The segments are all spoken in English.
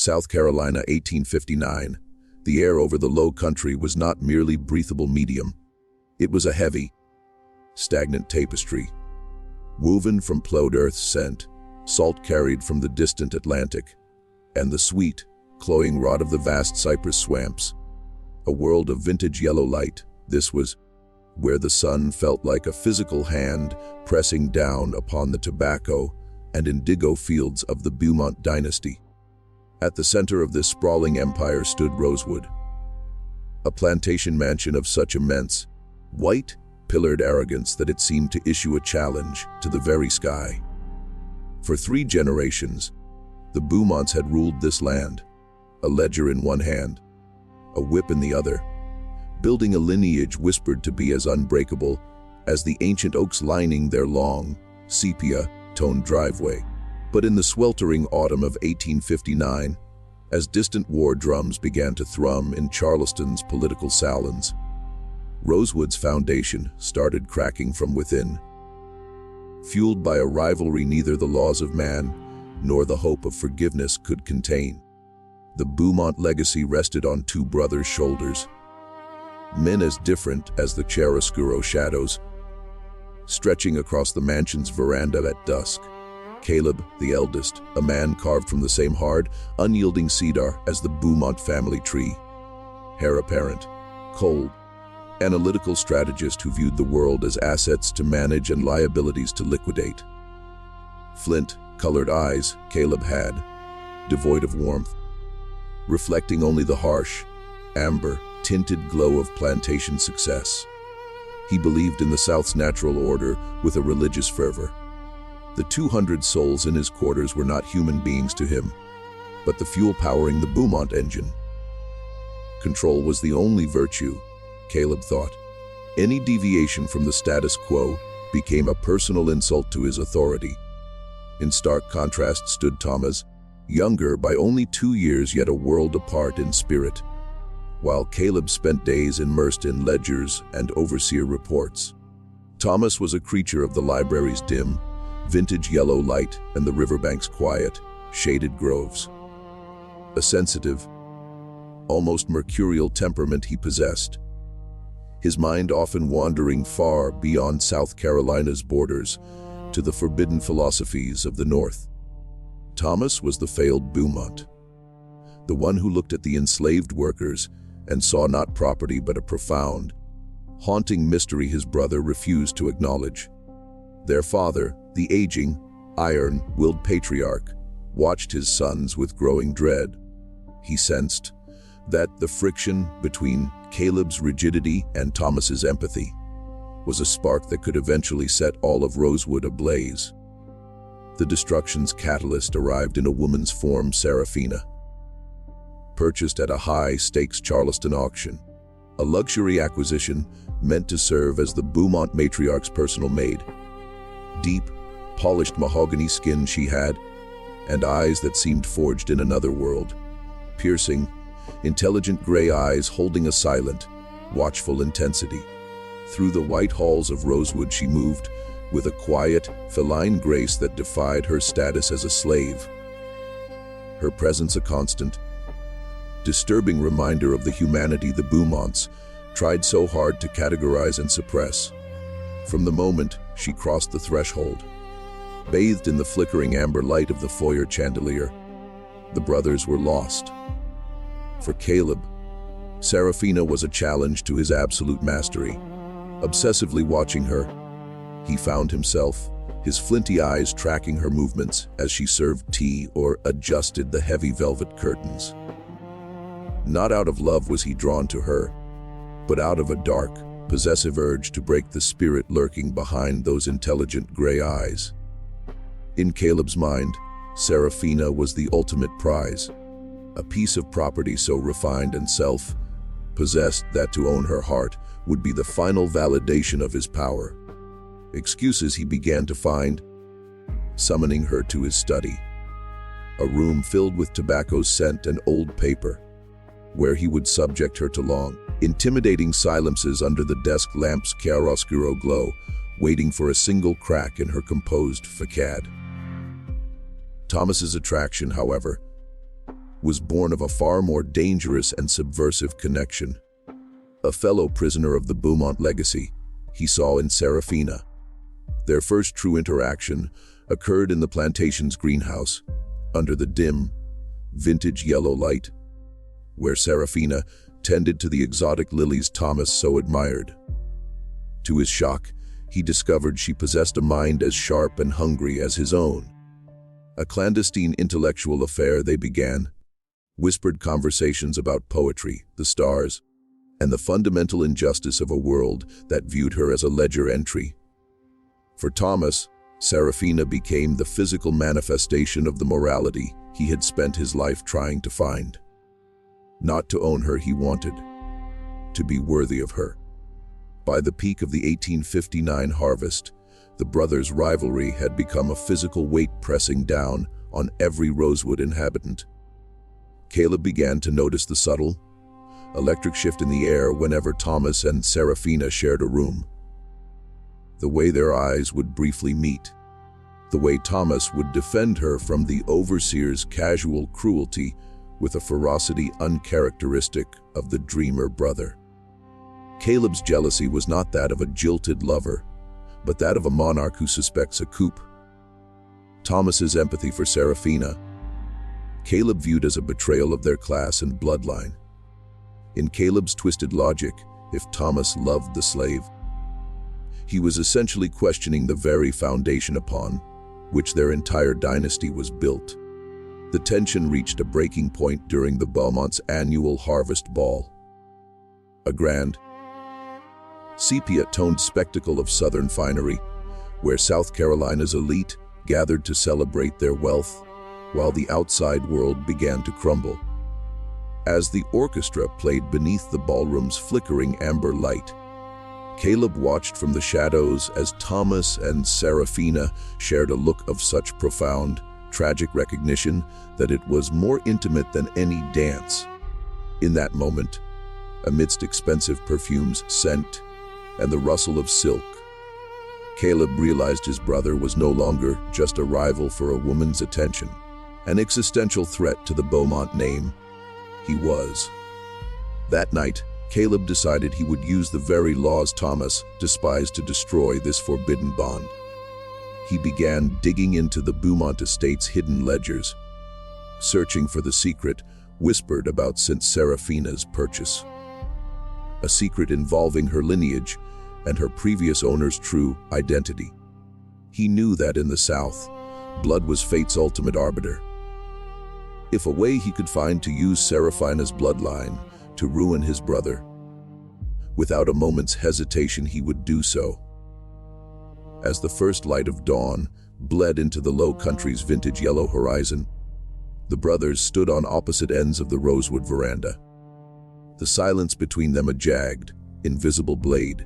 South Carolina, 1859. The air over the low country was not merely breathable medium. It was a heavy, stagnant tapestry, woven from plowed earth scent, salt carried from the distant Atlantic, and the sweet, cloying rot of the vast cypress swamps. A world of vintage yellow light. This was where the sun felt like a physical hand pressing down upon the tobacco and indigo fields of the Beaumont dynasty. At the center of this sprawling empire stood Rosewood, a plantation mansion of such immense, white, pillared arrogance that it seemed to issue a challenge to the very sky. For 3 generations, the Beaumonts had ruled this land, a ledger in one hand, a whip in the other, building a lineage whispered to be as unbreakable as the ancient oaks lining their long, sepia-toned driveway. But in the sweltering autumn of 1859, as distant war drums began to thrum in Charleston's political salons, Rosewood's foundation started cracking from within. Fueled by a rivalry neither the laws of man nor the hope of forgiveness could contain, the Beaumont legacy rested on 2 brothers' shoulders, men as different as the chiaroscuro shadows, stretching across the mansion's veranda at dusk. Caleb, the eldest, a man carved from the same hard, unyielding cedar as the Beaumont family tree. Heir apparent, cold, analytical strategist who viewed the world as assets to manage and liabilities to liquidate. Flint-colored eyes Caleb had, devoid of warmth, reflecting only the harsh, amber-tinted glow of plantation success. He believed in the South's natural order with a religious fervor. The 200 souls in his quarters were not human beings to him, but the fuel powering the Beaumont engine. Control was the only virtue, Caleb thought. Any deviation from the status quo became a personal insult to his authority. In stark contrast stood Thomas, younger by only 2 years yet a world apart in spirit. While Caleb spent days immersed in ledgers and overseer reports, Thomas was a creature of the library's dim, vintage yellow light and the riverbank's quiet, shaded groves. A sensitive, almost mercurial temperament he possessed, his mind often wandering far beyond South Carolina's borders to the forbidden philosophies of the North. Thomas was the failed Beaumont, the one who looked at the enslaved workers and saw not property but a profound, haunting mystery his brother refused to acknowledge. Their father, the aging, iron-willed patriarch, watched his sons with growing dread. He sensed that the friction between Caleb's rigidity and Thomas's empathy was a spark that could eventually set all of Rosewood ablaze. The destruction's catalyst arrived in a woman's form, Seraphina, purchased at a high-stakes Charleston auction, a luxury acquisition meant to serve as the Beaumont matriarch's personal maid. Deep, polished mahogany skin she had, and eyes that seemed forged in another world. Piercing, intelligent gray eyes holding a silent, watchful intensity. Through the white halls of Rosewood she moved, with a quiet, feline grace that defied her status as a slave. Her presence a constant, disturbing reminder of the humanity the Beaumonts tried so hard to categorize and suppress. From the moment she crossed the threshold, bathed in the flickering amber light of the foyer chandelier, the brothers were lost. For Caleb, Seraphina was a challenge to his absolute mastery. Obsessively watching her, he found himself, his flinty eyes tracking her movements as she served tea or adjusted the heavy velvet curtains. Not out of love was he drawn to her, but out of a dark, possessive urge to break the spirit lurking behind those intelligent gray eyes. In Caleb's mind, Seraphina was the ultimate prize, a piece of property so refined and self-possessed that to own her heart would be the final validation of his power. Excuses he began to find, summoning her to his study, a room filled with tobacco scent and old paper, where he would subject her to long, intimidating silences under the desk lamp's chiaroscuro glow, waiting for a single crack in her composed facade. Thomas's attraction, however, was born of a far more dangerous and subversive connection. A fellow prisoner of the Beaumont legacy, he saw in Serafina. Their first true interaction occurred in the plantation's greenhouse, under the dim, vintage yellow light, where Serafina tended to the exotic lilies Thomas so admired. To his shock, he discovered she possessed a mind as sharp and hungry as his own. A clandestine intellectual affair they began, whispered conversations about poetry, the stars, and the fundamental injustice of a world that viewed her as a ledger entry. For Thomas, Serafina became the physical manifestation of the morality he had spent his life trying to find. Not to own her he wanted, to be worthy of her. By the peak of the 1859 harvest, the brothers' rivalry had become a physical weight pressing down on every Rosewood inhabitant. Caleb began to notice the subtle, electric shift in the air whenever Thomas and Serafina shared a room. The way their eyes would briefly meet, the way Thomas would defend her from the overseer's casual cruelty with a ferocity uncharacteristic of the dreamer brother. Caleb's jealousy was not that of a jilted lover, but that of a monarch who suspects a coup. Thomas's empathy for Serafina, Caleb viewed as a betrayal of their class and bloodline. In Caleb's twisted logic, if Thomas loved the slave, he was essentially questioning the very foundation upon which their entire dynasty was built. The tension reached a breaking point during the Beaumont's annual harvest ball. A grand, sepia-toned spectacle of Southern finery, where South Carolina's elite gathered to celebrate their wealth, while the outside world began to crumble. As the orchestra played beneath the ballroom's flickering amber light, Caleb watched from the shadows as Thomas and Serafina shared a look of such profound, tragic recognition that it was more intimate than any dance. In that moment, amidst expensive perfumes, scent, and the rustle of silk, Caleb realized his brother was no longer just a rival for a woman's attention, an existential threat to the Beaumont name. He was. That night, Caleb decided he would use the very laws Thomas despised to destroy this forbidden bond. He began digging into the Beaumont estate's hidden ledgers, searching for the secret whispered about since Serafina's purchase. A secret involving her lineage and her previous owner's true identity. He knew that in the South, blood was fate's ultimate arbiter. If a way he could find to use Serafina's bloodline to ruin his brother, without a moment's hesitation he would do so. As the first light of dawn bled into the low country's vintage yellow horizon, the brothers stood on opposite ends of the Rosewood veranda, the silence between them a jagged, invisible blade.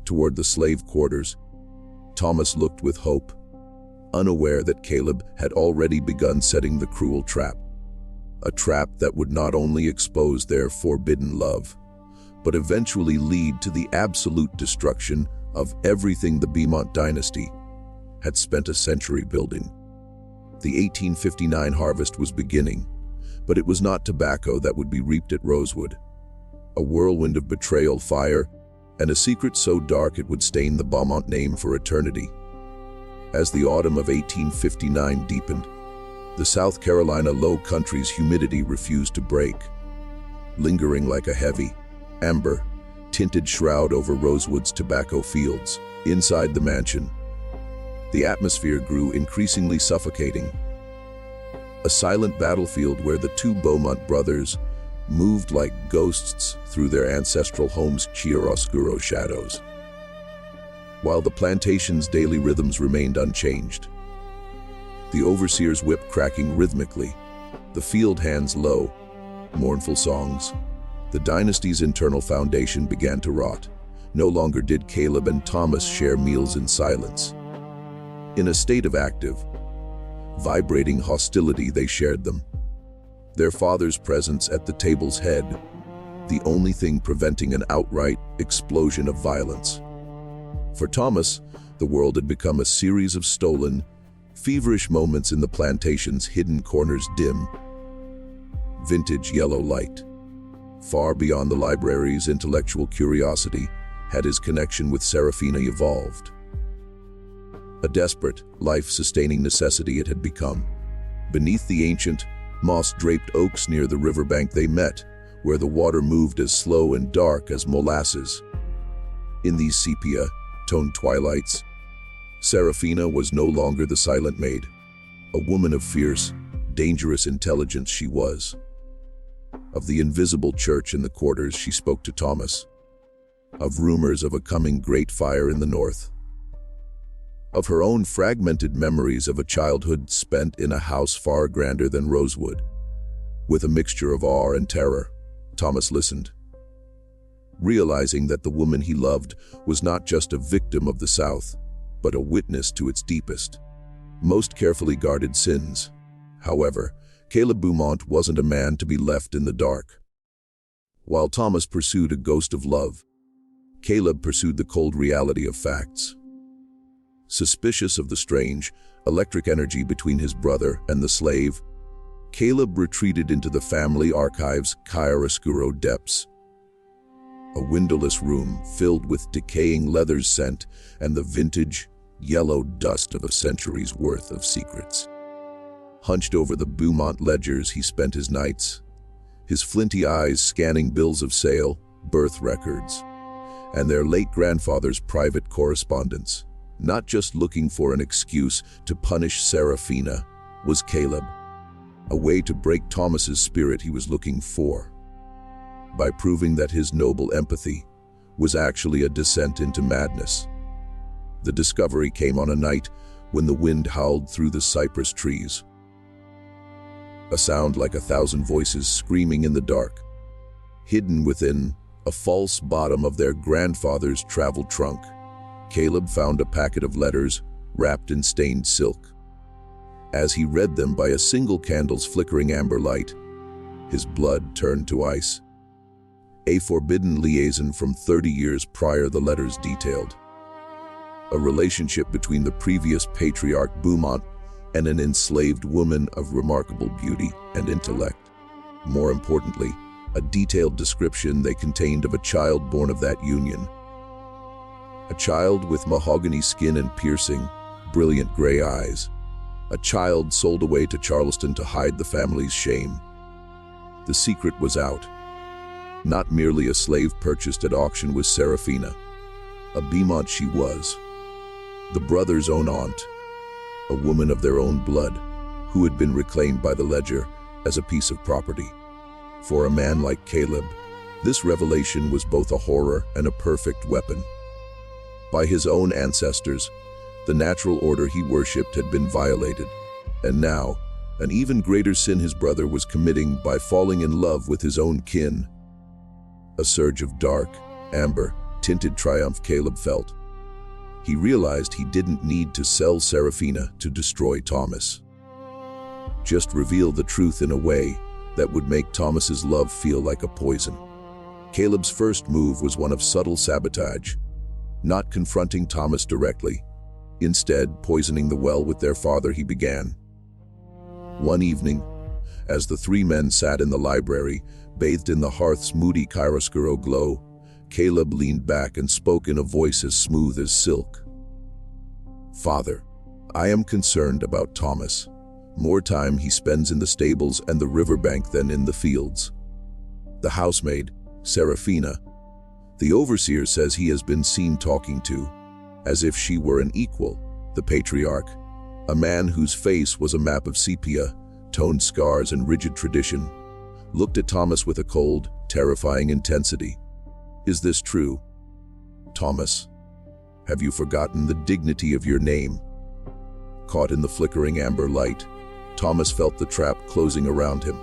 Toward the slave quarters, Thomas looked with hope, unaware that Caleb had already begun setting the cruel trap. A trap that would not only expose their forbidden love, but eventually lead to the absolute destruction of everything the Beaumont dynasty had spent a century building. The 1859 harvest was beginning, but it was not tobacco that would be reaped at Rosewood. A whirlwind of betrayal, fire, and a secret so dark it would stain the Beaumont name for eternity. As the autumn of 1859 deepened, the South Carolina low country's humidity refused to break, lingering like a heavy, amber, tinted shroud over Rosewood's tobacco fields. Inside the mansion, the atmosphere grew increasingly suffocating. A silent battlefield where the two Beaumont brothers moved like ghosts through their ancestral home's chiaroscuro shadows, while the plantation's daily rhythms remained unchanged. The overseer's whip cracking rhythmically, the field hands low, mournful songs. The dynasty's internal foundation began to rot. No longer did Caleb and Thomas share meals in silence. In a state of active, vibrating hostility, they shared them. Their father's presence at the table's head, the only thing preventing an outright explosion of violence. For Thomas, the world had become a series of stolen, feverish moments in the plantation's hidden corners, dim, vintage yellow light. Far beyond the library's intellectual curiosity had his connection with Seraphina evolved. A desperate, life-sustaining necessity it had become. Beneath the ancient, moss-draped oaks near the riverbank they met, where the water moved as slow and dark as molasses. In these sepia-toned twilights, Seraphina was no longer the silent maid. A woman of fierce, dangerous intelligence she was. Of the invisible church in the quarters she spoke to Thomas. Of rumors of a coming great fire in the north. Of her own fragmented memories of a childhood spent in a house far grander than Rosewood. With a mixture of awe and terror, Thomas listened, realizing that the woman he loved was not just a victim of the South, but a witness to its deepest, most carefully guarded sins. However, Caleb Beaumont wasn't a man to be left in the dark. While Thomas pursued a ghost of love, Caleb pursued the cold reality of facts. Suspicious of the strange, electric energy between his brother and the slave, Caleb retreated into the family archive's chiaroscuro depths. A windowless room filled with decaying leather scent and the vintage, yellow dust of a century's worth of secrets. Hunched over the Beaumont ledgers, he spent his nights, his flinty eyes scanning bills of sale, birth records, and their late grandfather's private correspondence. Not just looking for an excuse to punish Seraphina, was Caleb. A way to break Thomas's spirit he was looking for, by proving that his noble empathy was actually a descent into madness. The discovery came on a night when the wind howled through the cypress trees. A sound like 1,000 voices screaming in the dark, hidden within a false bottom of their grandfather's travel trunk. Caleb found a packet of letters wrapped in stained silk. As he read them by a single candle's flickering amber light, his blood turned to ice. A forbidden liaison from 30 years prior, the letters detailed. A relationship between the previous patriarch Beaumont and an enslaved woman of remarkable beauty and intellect. More importantly, a detailed description they contained of a child born of that union. A child with mahogany skin and piercing, brilliant gray eyes. A child sold away to Charleston to hide the family's shame. The secret was out. Not merely a slave purchased at auction was Seraphina. A Beaumont she was. The brothers' own aunt. A woman of their own blood, who had been reclaimed by the ledger as a piece of property. For a man like Caleb, this revelation was both a horror and a perfect weapon. By his own ancestors, the natural order he worshipped had been violated, and now, an even greater sin his brother was committing by falling in love with his own kin. A surge of dark, amber-tinted triumph Caleb felt. He realized he didn't need to sell Seraphina to destroy Thomas. Just reveal the truth in a way that would make Thomas's love feel like a poison. Caleb's first move was one of subtle sabotage, not confronting Thomas directly. Instead, poisoning the well with their father, he began. One evening, as the three men sat in the library, bathed in the hearth's moody chiaroscuro glow, Caleb leaned back and spoke in a voice as smooth as silk. "Father, I am concerned about Thomas. More time he spends in the stables and the riverbank than in the fields. The housemaid, Seraphina, the overseer says he has been seen talking to, as if she were an equal, the patriarch, a man whose face was a map of sepia, toned scars and rigid tradition, looked at Thomas with a cold, terrifying intensity. Is this true? Thomas, have you forgotten the dignity of your name?" Caught in the flickering amber light, Thomas felt the trap closing around him.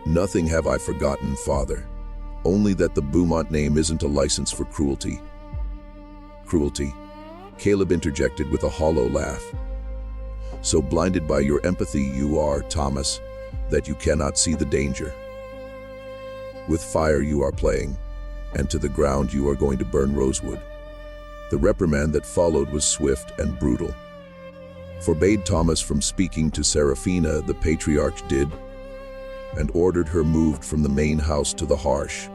"Nothing have I forgotten, Father. Only that the Beaumont name isn't a license for cruelty." "Cruelty?" Caleb interjected with a hollow laugh. "So blinded by your empathy you are, Thomas, that you cannot see the danger. With fire you are playing, and to the ground you are going to burn Rosewood." The reprimand that followed was swift and brutal. Forbade Thomas from speaking to Seraphina, the patriarch did. and ordered her moved from the main house to the harsh,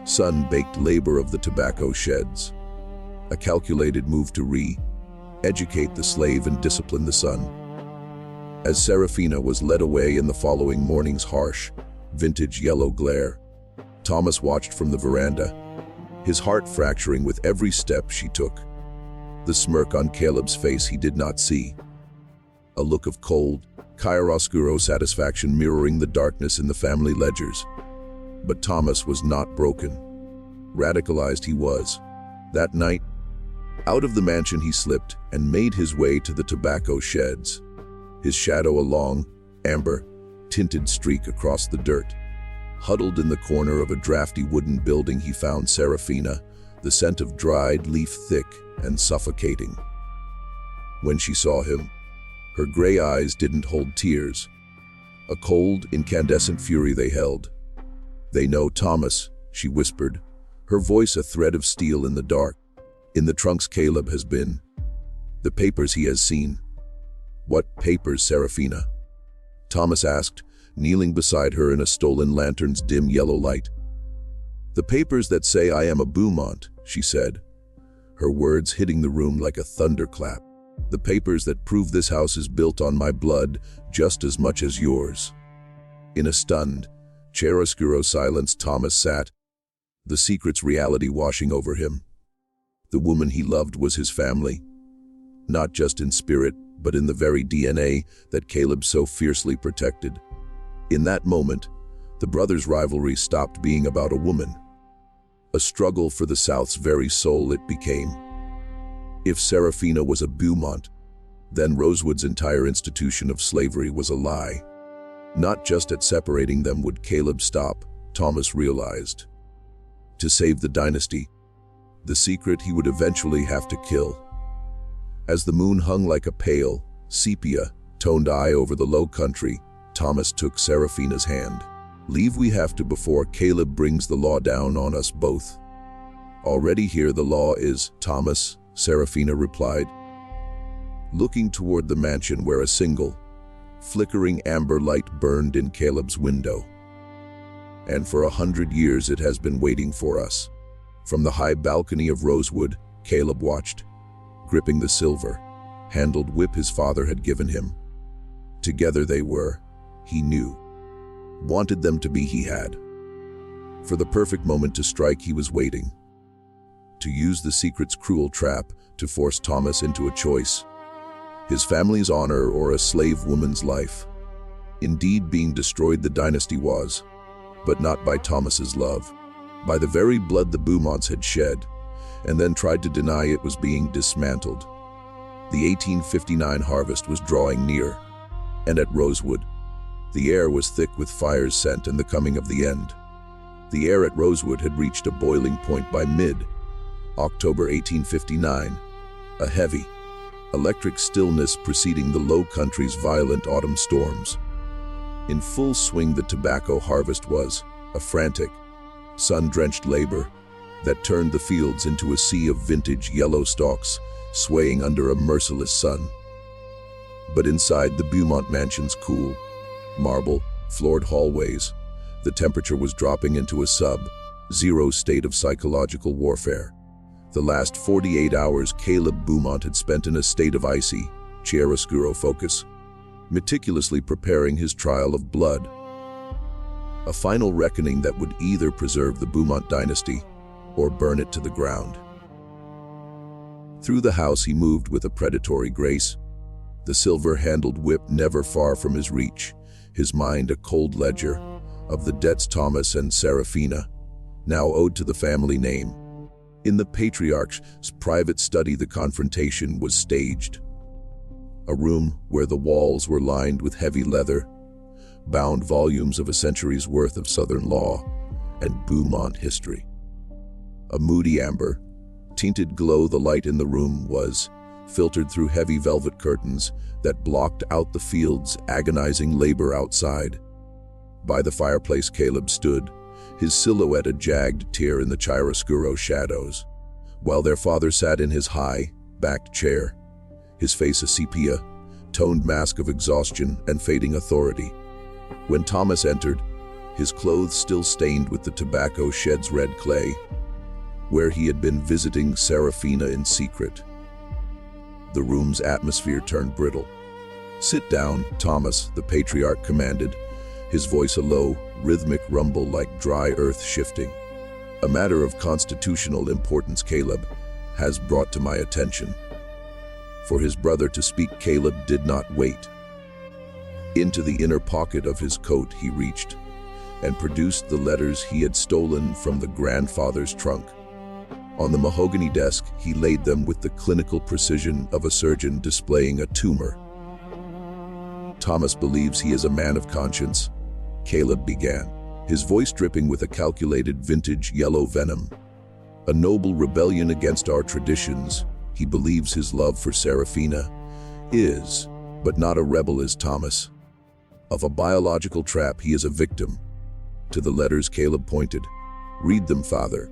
sun-baked labor of the tobacco sheds. A calculated move to educate the slave and discipline the son. As Serafina was led away in the following morning's harsh, vintage yellow glare, Thomas watched from the veranda, his heart fracturing with every step she took. The smirk on Caleb's face he did not see. A look of cold, chiaroscuro satisfaction mirroring the darkness in the family ledgers. But Thomas was not broken. Radicalized he was. That night, out of the mansion he slipped and made his way to the tobacco sheds. His shadow a long, amber, tinted streak across the dirt. Huddled in the corner of a drafty wooden building he found Serafina, the scent of dried leaf thick and suffocating. When she saw him, her gray eyes didn't hold tears. A cold, incandescent fury they held. "They know Thomas," she whispered, her voice a thread of steel in the dark. "In the trunks Caleb has been. The papers he has seen." "What papers, Serafina?" Thomas asked, kneeling beside her in a stolen lantern's dim yellow light. "The papers that say I am a Beaumont," she said, her words hitting the room like a thunderclap. "The papers that prove this house is built on my blood just as much as yours." In a stunned, chiaroscuro silence Thomas sat, the secret's reality washing over him. The woman he loved was his family, not just in spirit, but in the very DNA that Caleb so fiercely protected. In that moment, the brothers' rivalry stopped being about a woman. A struggle for the South's very soul it became. If Serafina was a Beaumont, then Rosewood's entire institution of slavery was a lie. Not just at separating them would Caleb stop, Thomas realized. To save the dynasty, the secret he would eventually have to kill. As the moon hung like a pale, sepia-toned eye over the low country, Thomas took Serafina's hand. "Leave we have to before Caleb brings the law down on us both." "Already here the law is, Thomas," Serafina replied, looking toward the mansion where a single, flickering amber light burned in Caleb's window. "And for 100 years it has been waiting for us." From the high balcony of Rosewood, Caleb watched, gripping the silver-handled whip his father had given him. Together they were, he knew, wanted them to be he had. For the perfect moment to strike he was waiting. To use the secret's cruel trap to force Thomas into a choice. His family's honor or a slave woman's life. Indeed, being destroyed the dynasty was, but not by Thomas's love. By the very blood the Beaumonts had shed, and then tried to deny it was being dismantled. The 1859 harvest was drawing near, and at Rosewood, the air was thick with fire's scent and the coming of the end. The air at Rosewood had reached a boiling point by mid-October 1859, a heavy, electric stillness preceding the low country's violent autumn storms. In full swing the tobacco harvest was, a frantic, sun-drenched labor that turned the fields into a sea of vintage yellow stalks swaying under a merciless sun. But inside the Beaumont mansion's cool, marble-floored hallways, the temperature was dropping into a sub-zero state of psychological warfare. The last 48 hours Caleb Beaumont had spent in a state of icy, chiaroscuro focus, meticulously preparing his trial of blood. A final reckoning that would either preserve the Beaumont dynasty or burn it to the ground. Through the house he moved with a predatory grace, the silver-handled whip never far from his reach, his mind a cold ledger of the debts Thomas and Serafina now owed to the family name. In the patriarch's private study the confrontation was staged. A room where the walls were lined with heavy leather, bound volumes of a century's worth of Southern law and Beaumont history. A moody amber, tinted glow the light in the room was, filtered through heavy velvet curtains that blocked out the field's agonizing labor outside. By the fireplace Caleb stood, his silhouette a jagged tear in the chiaroscuro shadows, while their father sat in his high-backed chair, his face a sepia-toned mask of exhaustion and fading authority. When Thomas entered, his clothes still stained with the tobacco shed's red clay, where he had been visiting Serafina in secret. The room's atmosphere turned brittle. "Sit down, Thomas," the patriarch commanded, his voice a low, rhythmic rumble like dry earth shifting. "A matter of constitutional importance, Caleb, has brought to my attention." For his brother to speak, Caleb did not wait. Into the inner pocket of his coat he reached and produced the letters he had stolen from the grandfather's trunk. On the mahogany desk, he laid them with the clinical precision of a surgeon displaying a tumor. "Thomas believes he is a man of conscience," Caleb began, his voice dripping with a calculated vintage yellow venom. "A noble rebellion against our traditions. He believes his love for Serafina is, but not a rebel is Thomas. Of a biological trap, he is a victim." To the letters Caleb pointed. "Read them, father.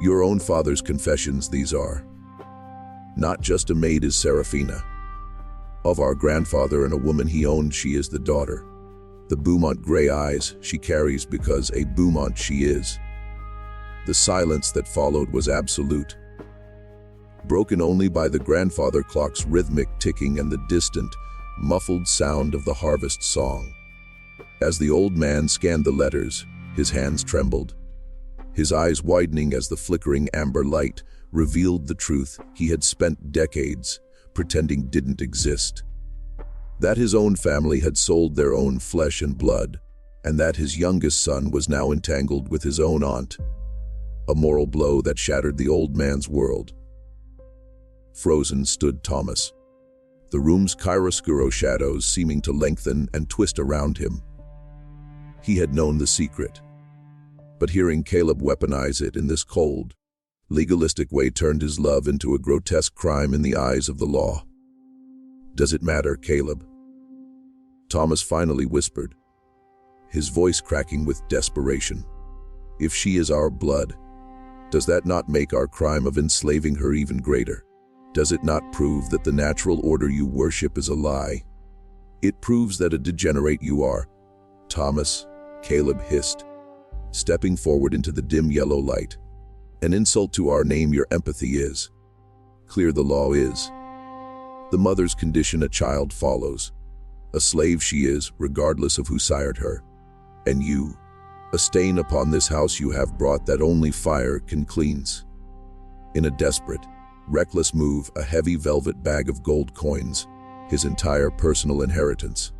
Your own father's confessions these are. Not just a maid is Serafina. Of our grandfather and a woman he owned, she is the daughter. The Beaumont gray eyes she carries because a Beaumont she is." The silence that followed was absolute, broken only by the grandfather clock's rhythmic ticking and the distant, muffled sound of the harvest song. As the old man scanned the letters, his hands trembled, his eyes widening as the flickering amber light revealed the truth he had spent decades pretending didn't exist. That his own family had sold their own flesh and blood, and that his youngest son was now entangled with his own aunt. A moral blow that shattered the old man's world. Frozen stood Thomas, the room's chiaroscuro shadows seeming to lengthen and twist around him. He had known the secret, but hearing Caleb weaponize it in this cold, legalistic way turned his love into a grotesque crime in the eyes of the law. "Does it matter, Caleb?" Thomas finally whispered, his voice cracking with desperation. "If she is our blood, does that not make our crime of enslaving her even greater? Does it not prove that the natural order you worship is a lie? It proves that a degenerate you are." "Thomas," Caleb hissed, stepping forward into the dim yellow light. "An insult to our name your empathy is. Clear the law is. The mother's condition a child follows. A slave she is, regardless of who sired her. And you, a stain upon this house you have brought that only fire can cleanse." In a desperate, reckless move, a heavy velvet bag of gold coins, his entire personal inheritance,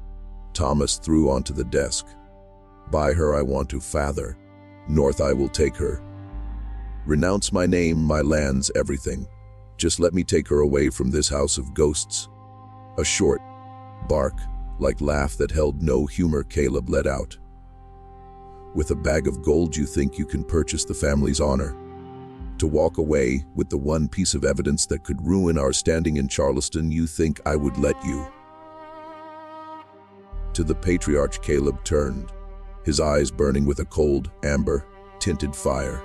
Thomas threw onto the desk. "Buy her I want to, father. North I will take her. Renounce my name, my lands, everything. Just let me take her away from this house of ghosts." A short, bark-like laugh that held no humor Caleb let out. "With a bag of gold you think you can purchase the family's honor? To walk away with the one piece of evidence that could ruin our standing in Charleston, you think I would let you?" To the patriarch Caleb turned, his eyes burning with a cold, amber-tinted fire.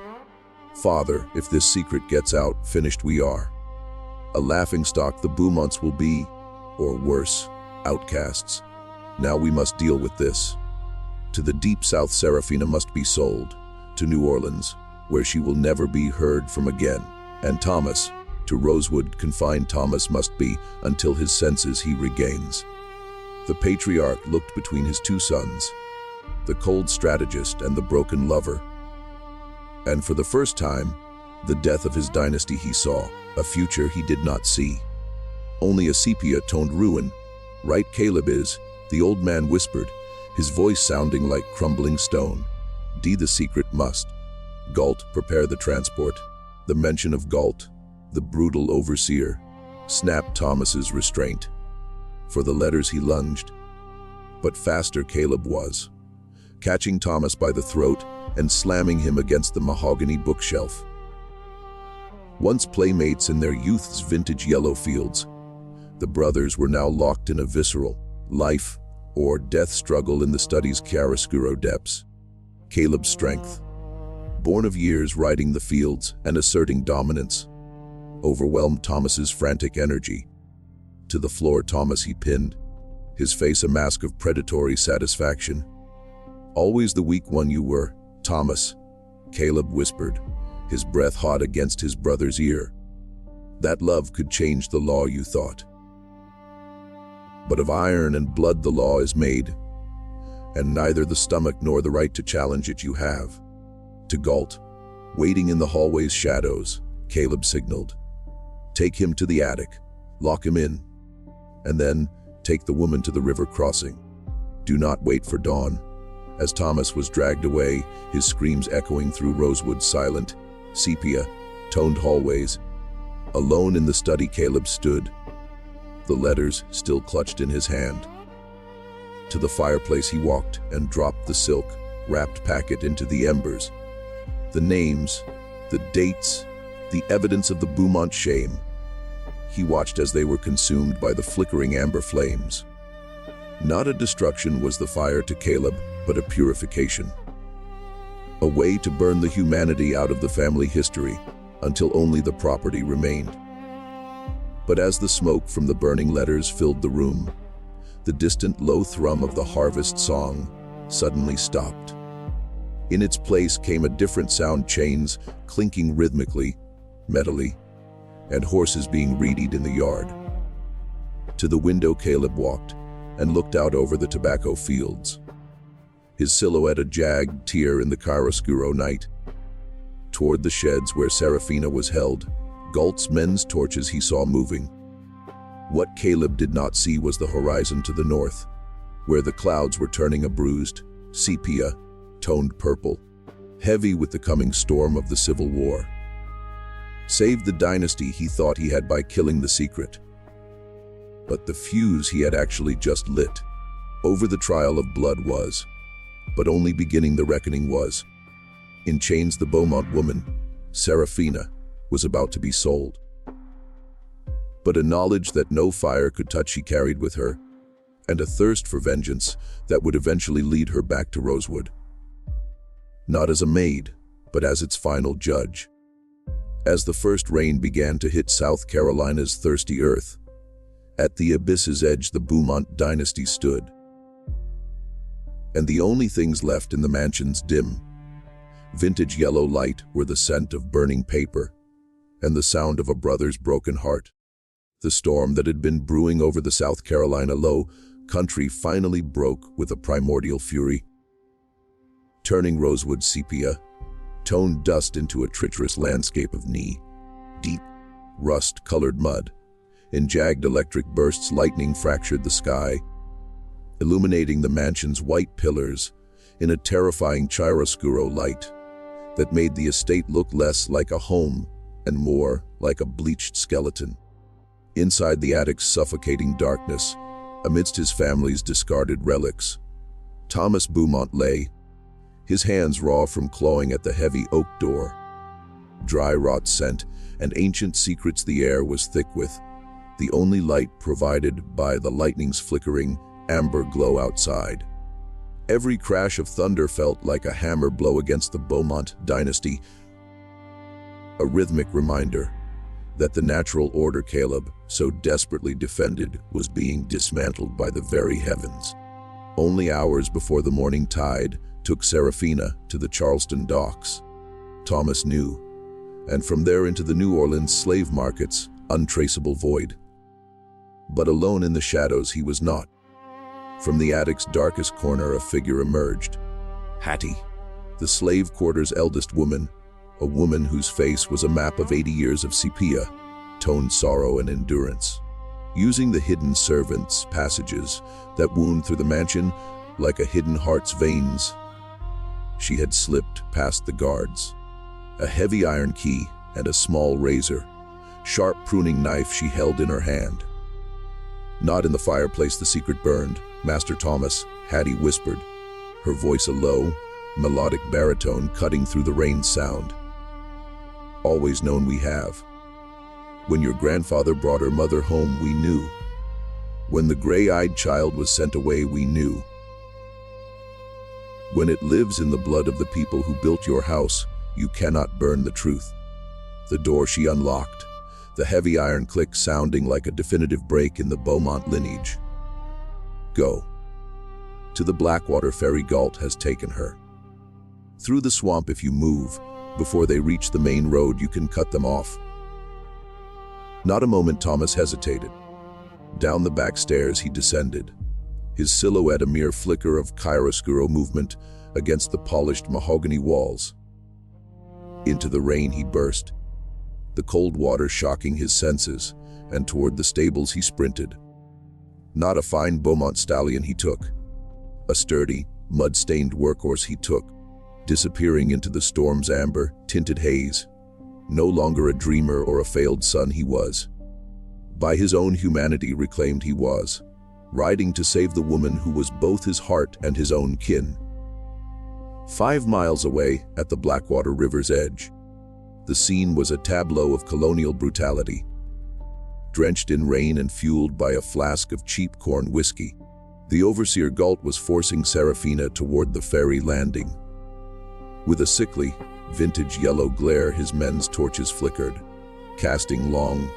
"Father, if this secret gets out, finished we are. A laughingstock the Beaumonts will be, or worse, outcasts. Now we must deal with this. To the deep south Serafina must be sold, to New Orleans, where she will never be heard from again. And Thomas, to Rosewood confined Thomas must be, until his senses he regains." The patriarch looked between his two sons, the cold strategist and the broken lover. And for the first time, the death of his dynasty he saw, a future he did not see. Only a sepia-toned ruin. "Right, Caleb is," the old man whispered, his voice sounding like crumbling stone. The secret must. Galt, prepare the transport." The mention of Galt, the brutal overseer, snapped Thomas's restraint. For the letters he lunged. But faster Caleb was, catching Thomas by the throat and slamming him against the mahogany bookshelf. Once playmates in their youth's vintage yellow fields, the brothers were now locked in a visceral, life or death struggle in the study's chiaroscuro depths. Caleb's strength, born of years riding the fields and asserting dominance, overwhelmed Thomas's frantic energy. To the floor Thomas he pinned, his face a mask of predatory satisfaction. Always the weak one you were, Thomas, Caleb whispered, his breath hot against his brother's ear. That love could change the law, you thought. But of iron and blood the law is made, and neither the stomach nor the right to challenge it you have. To Galt, waiting in the hallway's shadows, Caleb signaled. Take him to the attic, lock him in, and then take the woman to the river crossing. Do not wait for dawn. As Thomas was dragged away, his screams echoing through Rosewood's silent, sepia-toned hallways. Alone in the study, Caleb stood, the letters still clutched in his hand. To the fireplace he walked and dropped the silk-wrapped packet into the embers. The names, the dates, the evidence of the Beaumont shame. He watched as they were consumed by the flickering amber flames. Not a destruction was the fire to Caleb, but a purification. A way to burn the humanity out of the family history until only the property remained. But as the smoke from the burning letters filled the room, the distant low thrum of the harvest song suddenly stopped. In its place came a different sound, chains clinking rhythmically, metally, and horses being readied in the yard. To the window Caleb walked and looked out over the tobacco fields, his silhouette a jagged tear in the chiaroscuro night. Toward the sheds where Serafina was held, Galt's men's torches he saw moving. What Caleb did not see was the horizon to the north, where the clouds were turning a bruised, sepia-toned purple, heavy with the coming storm of the Civil War. Saved the dynasty he thought he had by killing the secret. But the fuse he had actually just lit. Over the trial of blood was, but only beginning the reckoning was. In chains the Beaumont woman, Serafina, was about to be sold. But a knowledge that no fire could touch she carried with her, and a thirst for vengeance that would eventually lead her back to Rosewood. Not as a maid, but as its final judge. As the first rain began to hit South Carolina's thirsty earth, at the abyss's edge the Beaumont dynasty stood. And the only things left in the mansion's dim, vintage yellow light were the scent of burning paper and the sound of a brother's broken heart. The storm that had been brewing over the South Carolina low country finally broke with a primordial fury, turning Rosewood's sepia-toned dust into a treacherous landscape of knee-deep, rust-colored mud. In jagged electric bursts, lightning fractured the sky, illuminating the mansion's white pillars in a terrifying chiaroscuro light that made the estate look less like a home and more like a bleached skeleton. Inside the attic's suffocating darkness, amidst his family's discarded relics, Thomas Beaumont lay, his hands raw from clawing at the heavy oak door. Dry rot scent and ancient secrets the air was thick with, the only light provided by the lightning's flickering amber glow outside. Every crash of thunder felt like a hammer blow against the Beaumont dynasty, a rhythmic reminder that the natural order Caleb so desperately defended was being dismantled by the very heavens. Only hours before the morning tide took Serafina to the Charleston docks, Thomas knew, and from there into the New Orleans slave market's untraceable void. But alone in the shadows he was not. From the attic's darkest corner a figure emerged. Hattie, the slave quarter's eldest woman, a woman whose face was a map of 80 years of sepia-toned sorrow and endurance. Using the hidden servants' passages that wound through the mansion like a hidden heart's veins, she had slipped past the guards. A heavy iron key and a small razor, sharp pruning knife she held in her hand. Not in the fireplace the secret burned, Master Thomas, Hattie whispered, her voice a low, melodic baritone cutting through the rain sound. Always known we have. When your grandfather brought her mother home, we knew. When the gray-eyed child was sent away, we knew. When it lives in the blood of the people who built your house, you cannot burn the truth. The door she unlocked, the heavy iron click sounding like a definitive break in the Beaumont lineage. Go. To the Blackwater ferry Galt has taken her. Through the swamp if you move, before they reach the main road you can cut them off. Not a moment Thomas hesitated. Down the back stairs he descended, his silhouette a mere flicker of chiaroscuro movement against the polished mahogany walls. Into the rain he burst, the cold water shocking his senses, and toward the stables he sprinted. Not a fine Beaumont stallion he took, a sturdy, mud-stained workhorse he took, disappearing into the storm's amber, tinted haze. No longer a dreamer or a failed son he was. By his own humanity reclaimed he was, riding to save the woman who was both his heart and his own kin. 5 miles away, at the Blackwater River's edge, the scene was a tableau of colonial brutality. Drenched in rain and fueled by a flask of cheap corn whiskey, the overseer Galt was forcing Serafina toward the ferry landing. With a sickly, vintage yellow glare his men's torches flickered, casting long,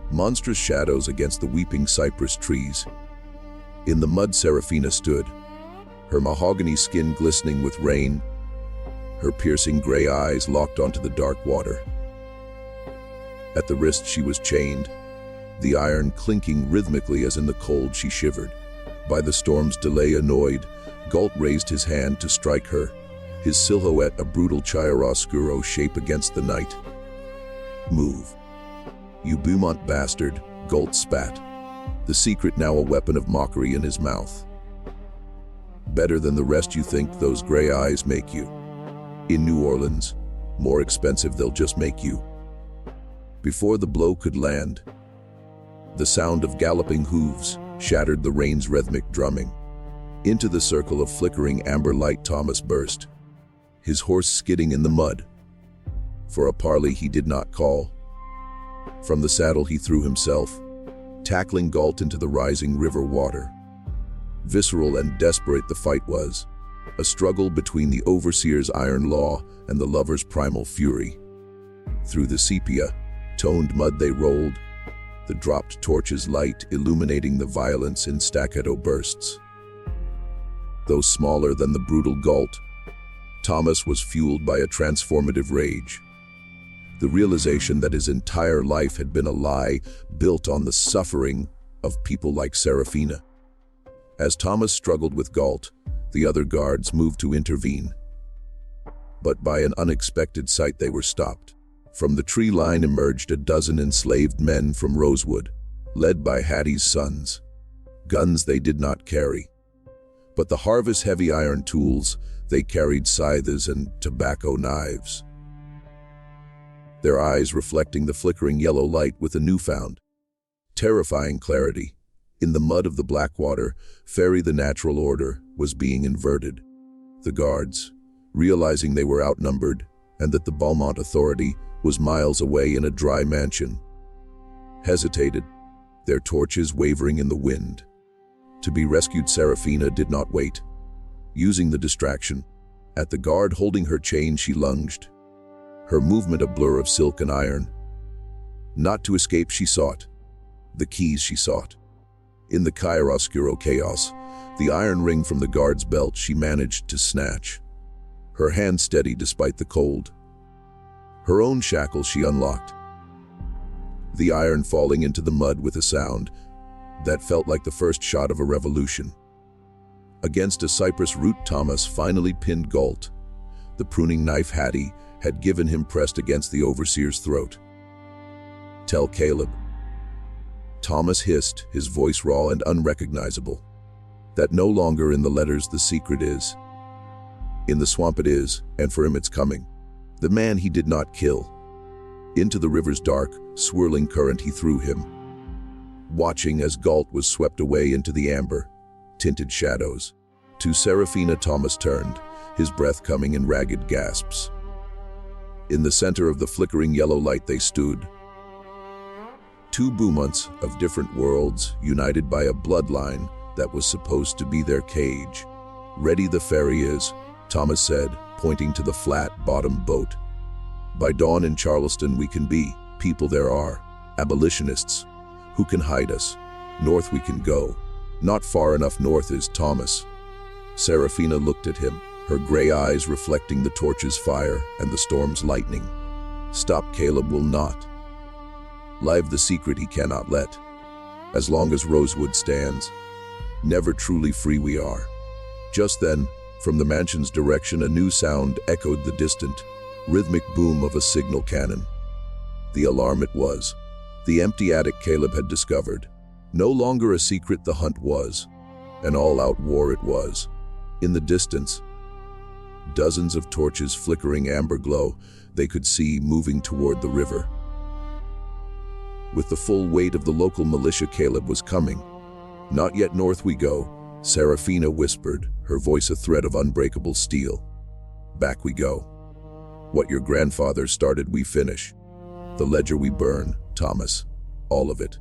monstrous shadows against the weeping cypress trees. In the mud Serafina stood, her mahogany skin glistening with rain, her piercing gray eyes locked onto the dark water. At the wrist she was chained, the iron clinking rhythmically as in the cold she shivered. By the storm's delay annoyed, Galt raised his hand to strike her, his silhouette a brutal chiaroscuro shape against the night. "Move. You Beaumont bastard," Galt spat, the secret now a weapon of mockery in his mouth. "Better than the rest you think those gray eyes make you. In New Orleans, more expensive they'll just make you." Before the blow could land, the sound of galloping hooves shattered the rain's rhythmic drumming. Into the circle of flickering amber light Thomas burst, his horse skidding in the mud. For a parley he did not call. From the saddle he threw himself, tackling Galt into the rising river water. Visceral and desperate the fight was, a struggle between the overseer's iron law and the lover's primal fury. Through the sepia-toned mud they rolled, the dropped torches' light illuminating the violence in staccato bursts. Though smaller than the brutal Galt, Thomas was fueled by a transformative rage. The realization that his entire life had been a lie built on the suffering of people like Serafina. As Thomas struggled with Galt, the other guards moved to intervene. But by an unexpected sight they were stopped. From the tree line emerged a dozen enslaved men from Rosewood, led by Hattie's sons. Guns they did not carry, but the harvest heavy iron tools they carried, scythes and tobacco knives. Their eyes reflecting the flickering yellow light with a newfound, terrifying clarity. In the mud of the Blackwater ferry the natural order was being inverted. The guards, realizing they were outnumbered and that the Beaumont authority was miles away in a dry mansion, hesitated, their torches wavering in the wind. To be rescued Serafina did not wait. Using the distraction, at the guard holding her chain she lunged, her movement a blur of silk and iron. Not to escape she sought, the keys she sought. In the chiaroscuro chaos, the iron ring from the guard's belt she managed to snatch, her hand steady despite the cold. Her own shackles she unlocked, the iron falling into the mud with a sound that felt like the first shot of a revolution. Against a cypress root Thomas finally pinned Galt. The pruning knife Hattie had given him pressed against the overseer's throat. "Tell Caleb," Thomas hissed, his voice raw and unrecognizable, "that no longer in the letters the secret is. In the swamp it is, and for him it's coming. The man he did not kill." Into the river's dark, swirling current he threw him, watching as Galt was swept away into the amber, tinted shadows. To Serafina Thomas turned, his breath coming in ragged gasps. In the center of the flickering yellow light they stood, two Beaumonts of different worlds, united by a bloodline that was supposed to be their cage. "Ready the ferry is," Thomas said, pointing to the flat-bottomed boat. "By dawn in Charleston we can be, people there are, abolitionists. Who can hide us? North we can go. Not far enough north is Thomas." Serafina looked at him, her gray eyes reflecting the torch's fire and the storm's lightning. Stop, Caleb will not. Live the secret he cannot let. As long as Rosewood stands, never truly free we are. Just then, from the mansion's direction, a new sound echoed the distant, rhythmic boom of a signal cannon. The alarm it was. The empty attic Caleb had discovered. No longer a secret the hunt was. An all-out war it was. In the distance, dozens of torches flickering amber glow they could see moving toward the river. With the full weight of the local militia, Caleb was coming. Not yet, north we go, Serafina whispered, her voice a thread of unbreakable steel. Back we go. What your grandfather started we finish. The ledger we burn, Thomas. All of it.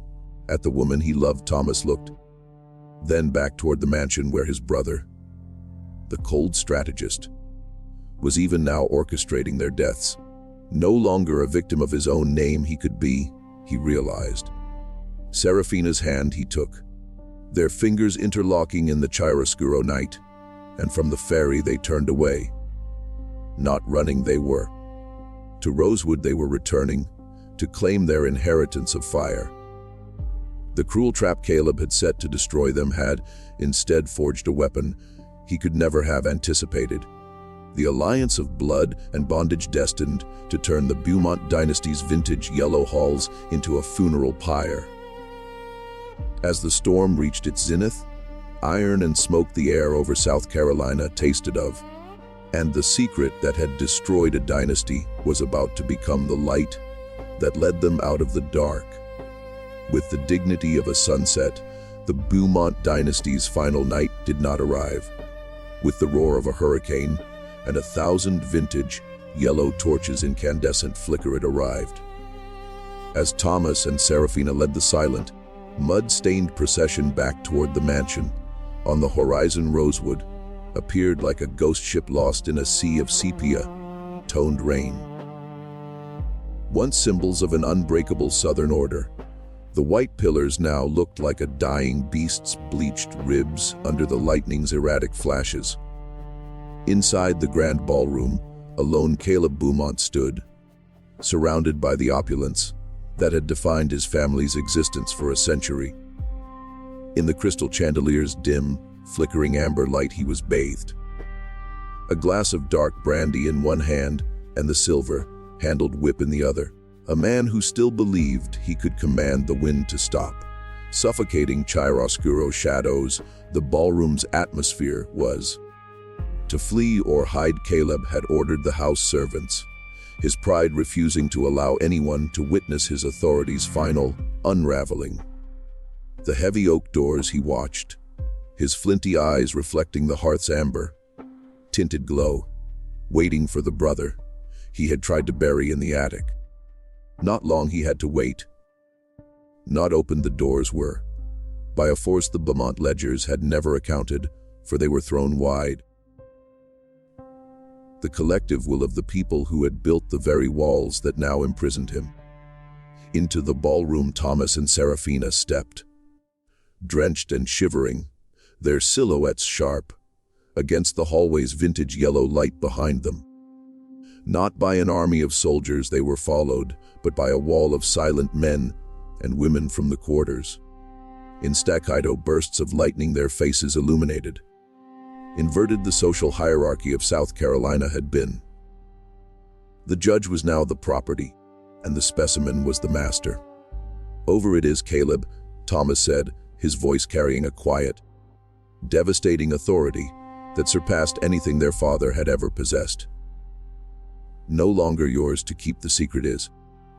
At the woman he loved, Thomas looked. Then back toward the mansion where his brother, the cold strategist, was even now orchestrating their deaths. No longer a victim of his own name he could be, he realized. Serafina's hand he took, their fingers interlocking in the chiaroscuro night, and from the ferry they turned away. Not running they were. To Rosewood they were returning, to claim their inheritance of fire. The cruel trap Caleb had set to destroy them had, instead, forged a weapon he could never have anticipated. The alliance of blood and bondage destined to turn the Beaumont dynasty's vintage yellow halls into a funeral pyre. As the storm reached its zenith, iron and smoke the air over South Carolina tasted of, and the secret that had destroyed a dynasty was about to become the light that led them out of the dark. With the dignity of a sunset, the Beaumont dynasty's final night did not arrive. With the roar of a hurricane and 1,000 vintage, yellow torches incandescent flicker, it arrived. As Thomas and Serafina led the silent, mud-stained procession back toward the mansion, on the horizon Rosewood appeared like a ghost ship lost in a sea of sepia-toned rain. Once symbols of an unbreakable southern order, the white pillars now looked like a dying beast's bleached ribs under the lightning's erratic flashes. Inside the grand ballroom, alone Caleb Beaumont stood, surrounded by the opulence that had defined his family's existence for a century. In the crystal chandelier's dim, flickering amber light he was bathed. A glass of dark brandy in one hand and the silver-handled whip in the other. A man who still believed he could command the wind to stop. Suffocating chiaroscuro shadows, the ballroom's atmosphere was. To flee or hide, Caleb had ordered the house servants, his pride refusing to allow anyone to witness his authority's final unraveling. The heavy oak doors he watched, his flinty eyes reflecting the hearth's amber, tinted glow, waiting for the brother he had tried to bury in the attic. Not long he had to wait. Not opened the doors were, by a force the Beaumont ledgers had never accounted, for they were thrown wide. The collective will of the people who had built the very walls that now imprisoned him. Into the ballroom Thomas and Serafina stepped, drenched and shivering, their silhouettes sharp, against the hallway's vintage yellow light behind them. Not by an army of soldiers they were followed, but by a wall of silent men and women from the quarters. In staccato bursts of lightning their faces illuminated. Inverted the social hierarchy of South Carolina had been. The judge was now the property, and the specimen was the master. Over it is Caleb, Thomas said, his voice carrying a quiet, devastating authority that surpassed anything their father had ever possessed. No longer yours to keep the secret is.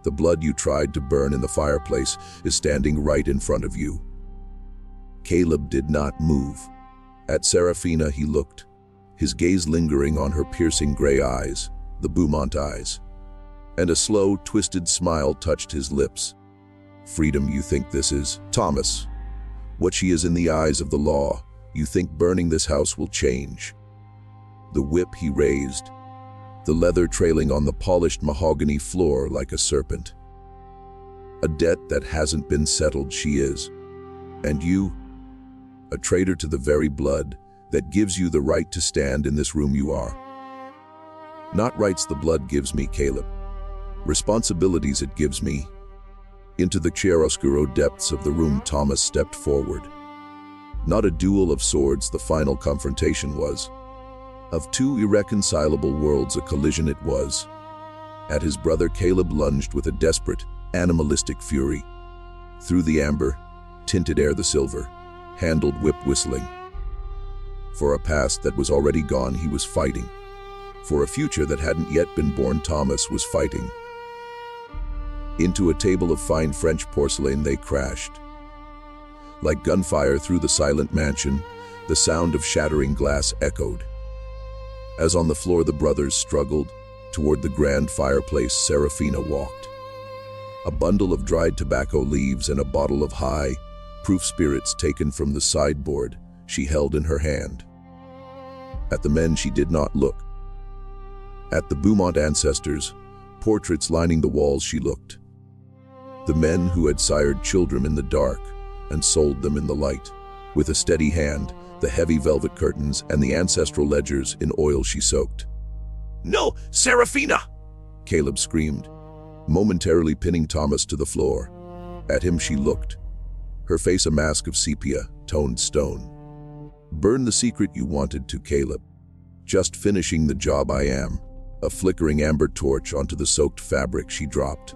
The blood you tried to burn in the fireplace is standing right in front of you. Caleb did not move. At Serafina he looked, his gaze lingering on her piercing gray eyes, the Beaumont eyes. And a slow, twisted smile touched his lips. Freedom you think this is, Thomas. What she is in the eyes of the law, you think burning this house will change. The whip he raised, the leather trailing on the polished mahogany floor like a serpent. A debt that hasn't been settled she is. And you, a traitor to the very blood that gives you the right to stand in this room you are. Not rights the blood gives me, Caleb. Responsibilities it gives me. Into the chiaroscuro depths of the room Thomas stepped forward. Not a duel of swords the final confrontation was. Of two irreconcilable worlds a collision it was. At his brother Caleb lunged with a desperate, animalistic fury. Through the amber, tinted air the silver, handled whip whistling. For a past that was already gone he was fighting. For a future that hadn't yet been born Thomas was fighting. Into a table of fine French porcelain they crashed. Like gunfire through the silent mansion, the sound of shattering glass echoed. As on the floor the brothers struggled, toward the grand fireplace Seraphina walked. A bundle of dried tobacco leaves and a bottle of high-proof spirits taken from the sideboard she held in her hand. At the men she did not look. At the Beaumont ancestors, portraits lining the walls she looked. The men who had sired children in the dark and sold them in the light. With a steady hand, the heavy velvet curtains and the ancestral ledgers in oil she soaked. "No, Seraphina!" Caleb screamed, momentarily pinning Thomas to the floor. At him she looked, her face a mask of sepia-toned stone. "Burn the secret you wanted to, Caleb. Just finishing the job I am." A flickering amber torch onto the soaked fabric she dropped.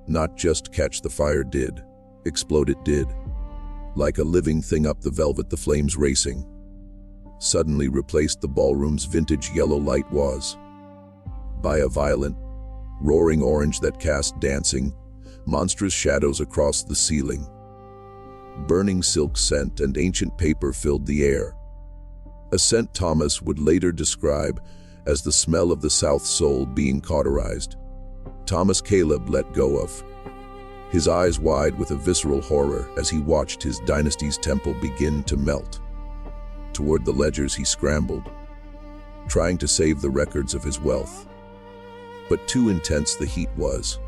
Not just catch the fire did, explode it did. Like a living thing up the velvet the flames racing. Suddenly replaced the ballroom's vintage yellow light was. By a violent, roaring orange that cast dancing, monstrous shadows across the ceiling. Burning silk scent and ancient paper filled the air. A scent Thomas would later describe as the smell of the South soul being cauterized. Thomas Caleb let go of. His eyes wide with a visceral horror as he watched his dynasty's temple begin to melt. Toward the ledgers he scrambled, trying to save the records of his wealth. But too intense the heat was.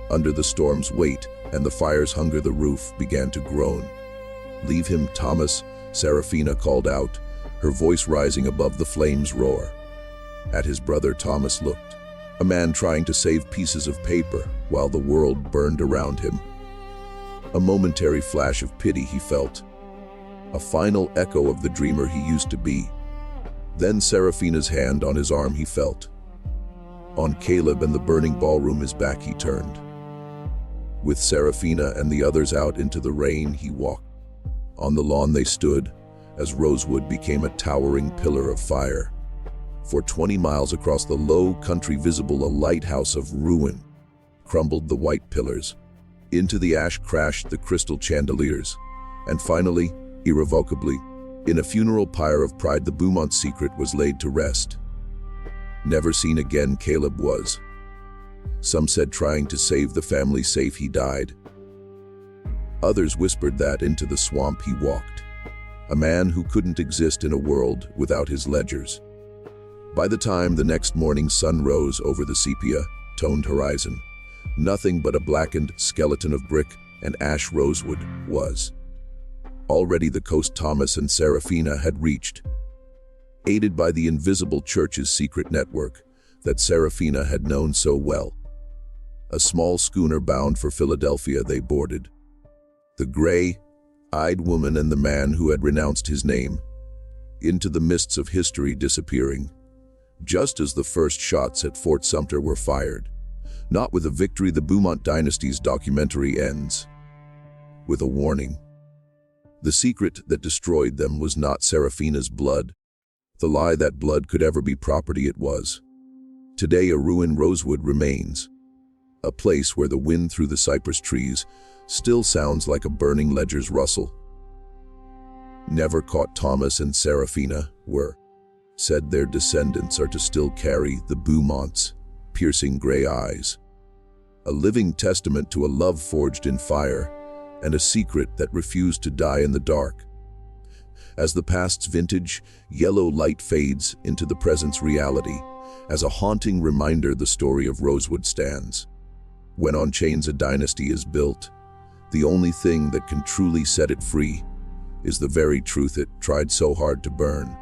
Under the storm's weight and the fire's hunger the roof began to groan. "Leave him, Thomas," Seraphina called out, her voice rising above the flame's roar. At his brother Thomas looked, a man trying to save pieces of paper while the world burned around him. A momentary flash of pity he felt, a final echo of the dreamer he used to be. Then Seraphina's hand on his arm he felt. On Caleb and the burning ballroom his back he turned. With Seraphina and the others out into the rain he walked. On the lawn they stood, as Rosewood became a towering pillar of fire. For 20 miles across the low country visible a lighthouse of ruin. Crumbled the white pillars. Into the ash crashed the crystal chandeliers. And finally, irrevocably, in a funeral pyre of pride the Beaumont secret was laid to rest. Never seen again Caleb was. Some said trying to save the family safe he died. Others whispered that into the swamp he walked. A man who couldn't exist in a world without his ledgers. By the time the next morning sun rose over the sepia-toned horizon, nothing but a blackened skeleton of brick and ash rosewood was. Already the coast Thomas and Seraphina had reached, aided by the invisible church's secret network that Seraphina had known so well. A small schooner bound for Philadelphia they boarded. The gray-eyed woman and the man who had renounced his name, into the mists of history disappearing, just as the first shots at Fort Sumter were fired. Not with a victory, the Beaumont dynasty's documentary ends. With a warning. The secret that destroyed them was not Seraphina's blood. The lie that blood could ever be property it was. Today a ruined Rosewood remains. A place where the wind through the cypress trees still sounds like a burning ledger's rustle. Never caught Thomas and Seraphina were. Said their descendants are to still carry the Beaumont's piercing gray eyes. A living testament to a love forged in fire and a secret that refused to die in the dark. As the past's vintage, yellow light fades into the present's reality, as a haunting reminder the story of Rosewood stands. When on chains a dynasty is built, the only thing that can truly set it free is the very truth it tried so hard to burn.